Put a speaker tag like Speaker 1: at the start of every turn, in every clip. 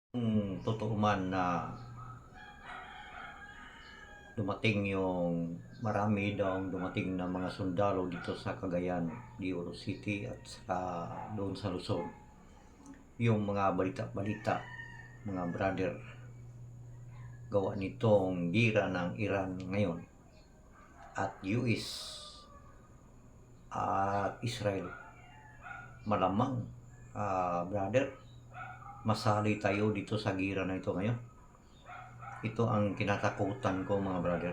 Speaker 1: Totoo man na dumating yung marami daw dumating na mga sundalo dito sa Cagayan de Oro City at saka doon sa Luzon. Yung mga balita-balita, mga brother, gawa nitong gira ng Iran ngayon at US at Israel. Malamang, brother, masali tayo dito sa gira na ito ngayon. Ito ang kinatakutan ko, mga brother,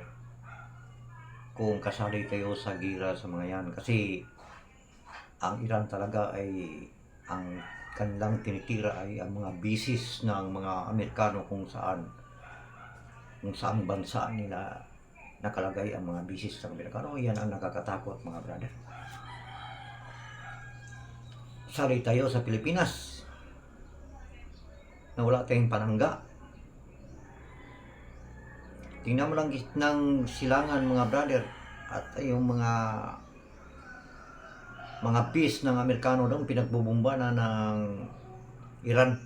Speaker 1: kung kasali tayo sa gira sa mga yan, kasi ang Iran talaga ay ang kanilang tinitira ay ang mga bisis ng mga Amerikano, kung saan bansa nila nakalagay ang mga bisis ng Amerikano. Yan ang nakakatakot, mga brother. Sali tayo sa Pilipinas na wala tayong panangga. Tingnan mo lang ng silangan, mga brother, at yung mga base ng Amerikano doon pinagbubumba na ng Iran,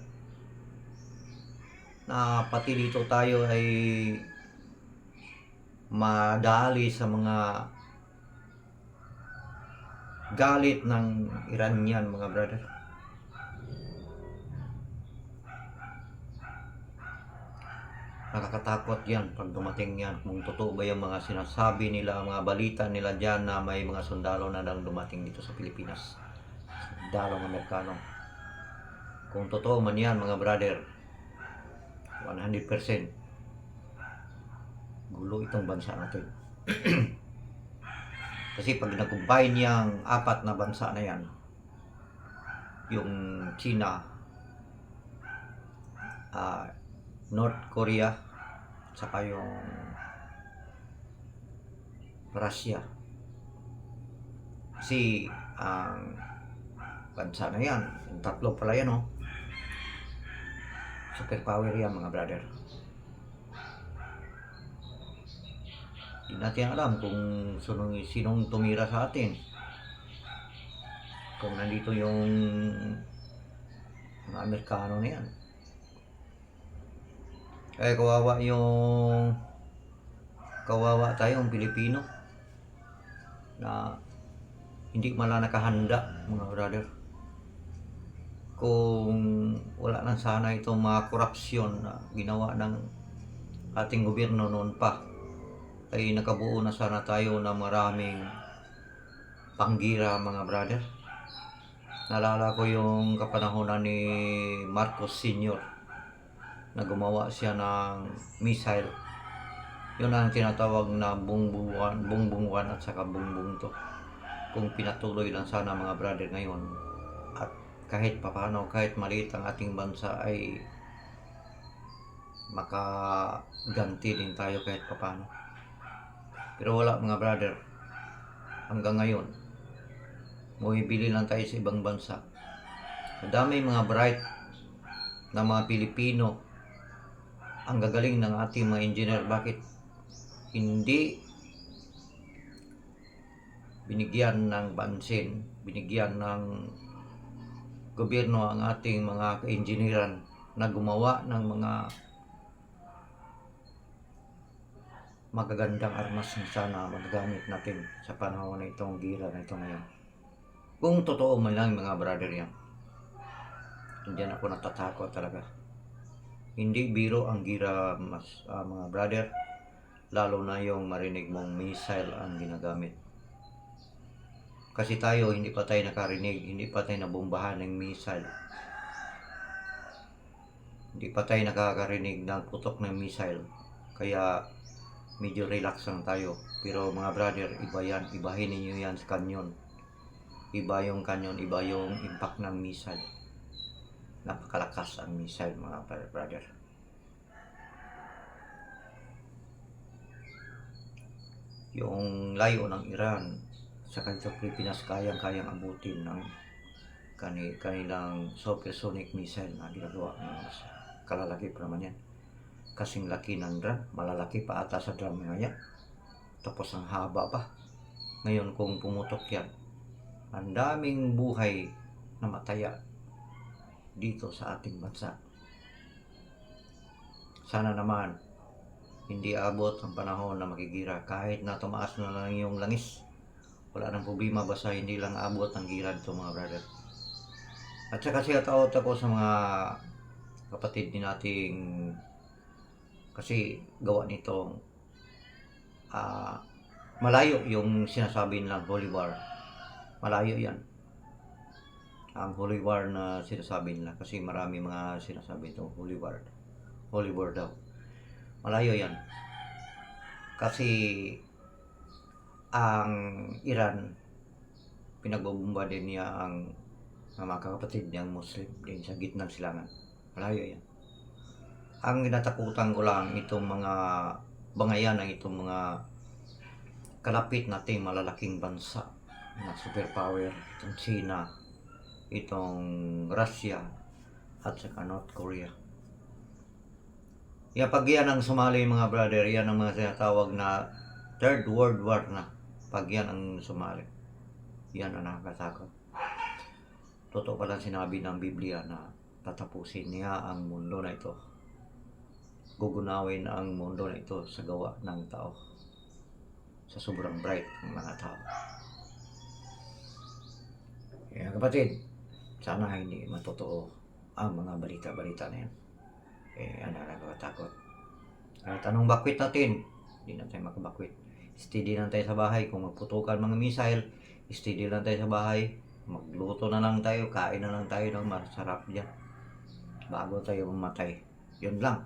Speaker 1: na pati dito tayo ay madali sa mga galit ng Iranian, mga brother. Nakakatakot yan pag dumating yan, kung totoo ba yung mga sinasabi nila, mga balita nila dyan na may mga sundalo na lang dumating dito sa Pilipinas, sundalong Amerikano. Kung totoo man yan, mga brother, 100% gulo itong bansa natin. Kasi pag nag-combine yung apat na bansa na yan, yung China, North Korea, saka yung Russia, kasi ang bansa na yan, yung tatlo pala yan, superpower yan, mga brother. Hindi natin alam kung sinong tumira sa atin, kung nandito yung mga Amerikano na yan. Kaya kawawa tayong Pilipino na hindi mala nakahanda, mga brother. Kung wala lang sana itong mga korupsyon na ginawa ng ating gobyerno noon pa, ay nakabuo na sana tayo ng maraming panggira, mga brother. Naalala ko yung kapanahonan ni Marcos Sr. na gumawa siya ng missile. Yun ang tinatawag na Bongbong 1 at saka Bongbong 2. Kung pinatuloy lang sana, mga brother, ngayon, at kahit papano, kahit maliit ang ating bansa, ay makaganti din tayo kahit papano. Pero wala, mga brother. Hanggang ngayon, bumibili lang tayo sa ibang bansa. Madami mga bright na mga Pilipino, ang gagaling ng ating mga engineer. Bakit hindi binigyan ng pansin, binigyan ng gobyerno ang ating mga ka-engineeran na gumawa ng mga magagandang armas na sana magagamit natin sa panahon na itong gira na ito ngayon? Kung totoo man lang, mga brother, yan, hindi na ako natatakot talaga. Hindi biro ang gira, mga brother, lalo na yung marinig mong missile ang ginagamit. Kasi tayo, hindi pa tayo nakarinig, hindi pa tayo nabombahan ng missile. Hindi pa tayo nakakarinig ng putok ng missile. Kaya medyo relax lang tayo. Pero mga brother, iba yan. Ibahin ninyo yan sa kanyon. Iba yung kanyon, iba yung impact ng missile. Napakalakas ang missile, mga brother. Yung layo ng Iran sa Pilipinas, kayang abutin ng kanilang supersonic missile na ginagawa. Kalalaki pa naman yan. Kasing laki ng drum, malalaki pa ata sa drum ngayon. Tapos ang haba pa. Ngayon kung pumutok yan, ang daming buhay na mataya dito sa ating bansa. Sana naman hindi abot ang panahon na makigira kahit na tumaas na lang yung langis. Wala nang problema basta hindi lang abot ang gira nito mga brother. At saka siya taot ako sa mga kapatid din nating kasi gawa nitong malayo yung sinasabi nilang holy war. Malayo yan. Ang holy war na sinasabi nila kasi marami mga sinasabi itong holy war. Holy war daw. Malayo yan. Kasi ang Iran, pinagbobomba din niya ang mga kapatid niyang Muslim din sa gitna ng silangan. Malayo yan. Ang kinatakutan ko lang itong mga bangayan ng itong mga kalapit nating malalaking bansa na superpower, itong China, itong Russia, at saka North Korea. Pag yan ang sumali mga brother, yan ang mga sinatawag na Third World War na. Pag yan ang sumali, yan ang nakakatakot. Totoo palang sinabi ng Biblia na tatapusin niya ang mundo na ito. Gugunawin ang mundo na ito sa gawa ng tao. Sa sobrang bright ng mga tao. Kaya kapatid, sana hindi matotoo ang mga balita-balita na yan. Yan ang nakakatakot. At anong bakwit natin? Hindi na tayo makabakwit. Steady lang tayo sa bahay. Kung magputukan mga missile, steady lang tayo sa bahay. Magluto na lang tayo, kain na lang tayo ng masarap dyan. Bago tayo mamatay. Yun lang.